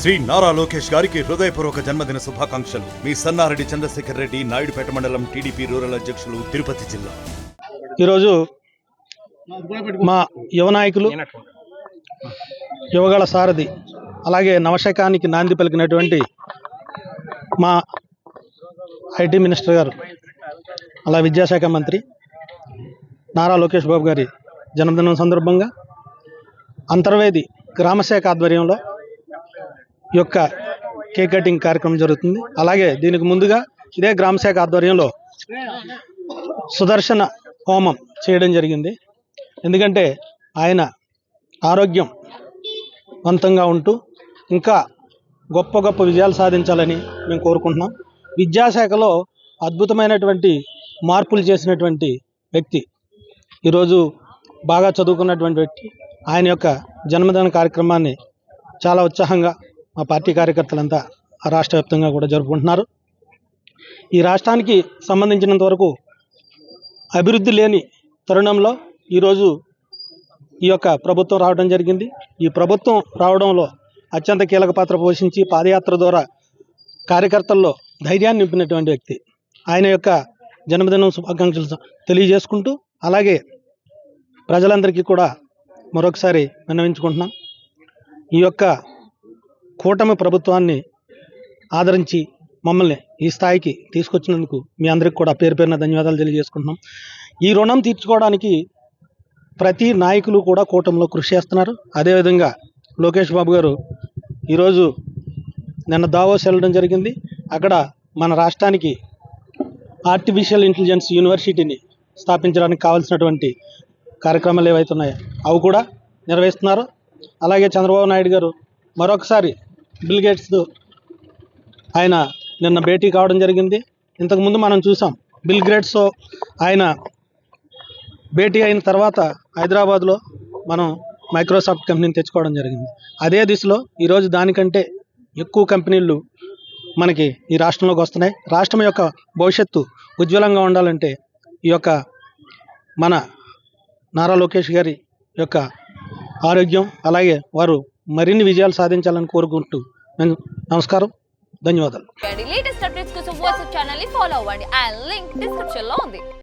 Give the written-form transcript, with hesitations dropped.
శ్రీ నారా లోకేష్ గారికి హృదయపూర్వక జన్మదిన శుభాకాంక్షలు. మీ సన్నారెడ్డి చంద్రశేఖర్ రెడ్డి, నాయుడుపేట మండలం టీడీపీ రూరల్ అధ్యక్షులు, తిరుపతి జిల్లా. ఈరోజు మా యువ నాయకులు, యువగళ సారథి, అలాగే నవశకానికి నాంది పలికినటువంటి మా ఐటీ మినిస్టర్ గారు, అలా విద్యాశాఖ మంత్రి నారా లోకేష్ బాబు గారి జన్మదినం సందర్భంగా అంతర్వేది గ్రామశాఖ ఆధ్వర్యంలో ఈ యొక్క కేక్ కటింగ్ కార్యక్రమం జరుగుతుంది. అలాగే దీనికి ముందుగా ఇదే గ్రామశాఖ ఆధ్వర్యంలో సుదర్శన హోమం చేయడం జరిగింది. ఎందుకంటే ఆయన ఆరోగ్యవంతంగా ఉంటూ ఇంకా గొప్ప గొప్ప విజయాలు సాధించాలని మేము కోరుకుంటున్నాం. విద్యాశాఖలో అద్భుతమైనటువంటి మార్పులు చేసినటువంటి వ్యక్తి, ఈరోజు బాగా చదువుకున్నటువంటి వ్యక్తి. ఆయన యొక్క జన్మదిన కార్యక్రమాన్ని చాలా ఉత్సాహంగా మా పార్టీ కార్యకర్తలంతా రాష్ట్ర వ్యాప్తంగా కూడా జరుపుకుంటున్నారు. ఈ రాష్ట్రానికి సంబంధించినంత వరకు అభివృద్ధి లేని తరుణంలో ఈరోజు ఈ యొక్క ప్రభుత్వం రావడం జరిగింది. ఈ ప్రభుత్వం రావడంలో అత్యంత కీలక పాత్ర పోషించి పాదయాత్ర ద్వారా కార్యకర్తల్లో ధైర్యాన్ని నింపినటువంటి వ్యక్తి. ఆయన యొక్క జన్మదినం శుభాకాంక్షలు తెలియజేసుకుంటూ, అలాగే ప్రజలందరికీ కూడా మరొకసారి విన్నవించుకుంటున్నాం. ఈ యొక్క కూటమి ప్రభుత్వాన్ని ఆదరించి మమ్మల్ని ఈ స్థాయికి తీసుకొచ్చినందుకు మీ అందరికీ కూడా పేరు పేరున ధన్యవాదాలు తెలియజేసుకుంటున్నాం. ఈ రుణం తీర్చుకోవడానికి ప్రతి నాయకులు కూడా కూటమిలో కృషి చేస్తున్నారు. అదేవిధంగా లోకేష్ బాబు గారు ఈరోజు నిన్న దావోస్ వెళ్ళడం జరిగింది. అక్కడ మన రాష్ట్రానికి ఆర్టిఫిషియల్ ఇంటెలిజెన్స్ యూనివర్సిటీని స్థాపించడానికి కావాల్సినటువంటి కార్యక్రమాలు ఏవైతున్నాయో అవి కూడా నిర్వహిస్తున్నారు. అలాగే చంద్రబాబు నాయుడు గారు మరొకసారి బిల్ గేట్స్ ఆయన నిన్న భేటీ కావడం జరిగింది. ఇంతకుముందు మనం చూసాం, బిల్ గేట్స్ ఆయన భేటీ అయిన తర్వాత హైదరాబాద్లో మనం మైక్రోసాఫ్ట్ కంపెనీని తెచ్చుకోవడం జరిగింది. అదే దిశలో ఈరోజు దానికంటే ఎక్కువ కంపెనీలు మనకి ఈ రాష్ట్రంలోకి వస్తున్నాయి. రాష్ట్రం యొక్క భవిష్యత్తు ఉజ్వలంగా ఉండాలంటే ఈ యొక్క మన నారా లోకేష్ గారి యొక్క ఆరోగ్యం, అలాగే వారు మరిన్ని విజయాలు సాధించాలని కోరుకుంటూ నమస్కారం, ధన్యవాదాలు. లేటెస్ట్ అప్డేట్స్ కోసం వాట్సాప్ ఛానల్ ని ఫాలో అవ్వండి. ఆ లింక్ డిస్క్రిప్షన్ లో ఉంది.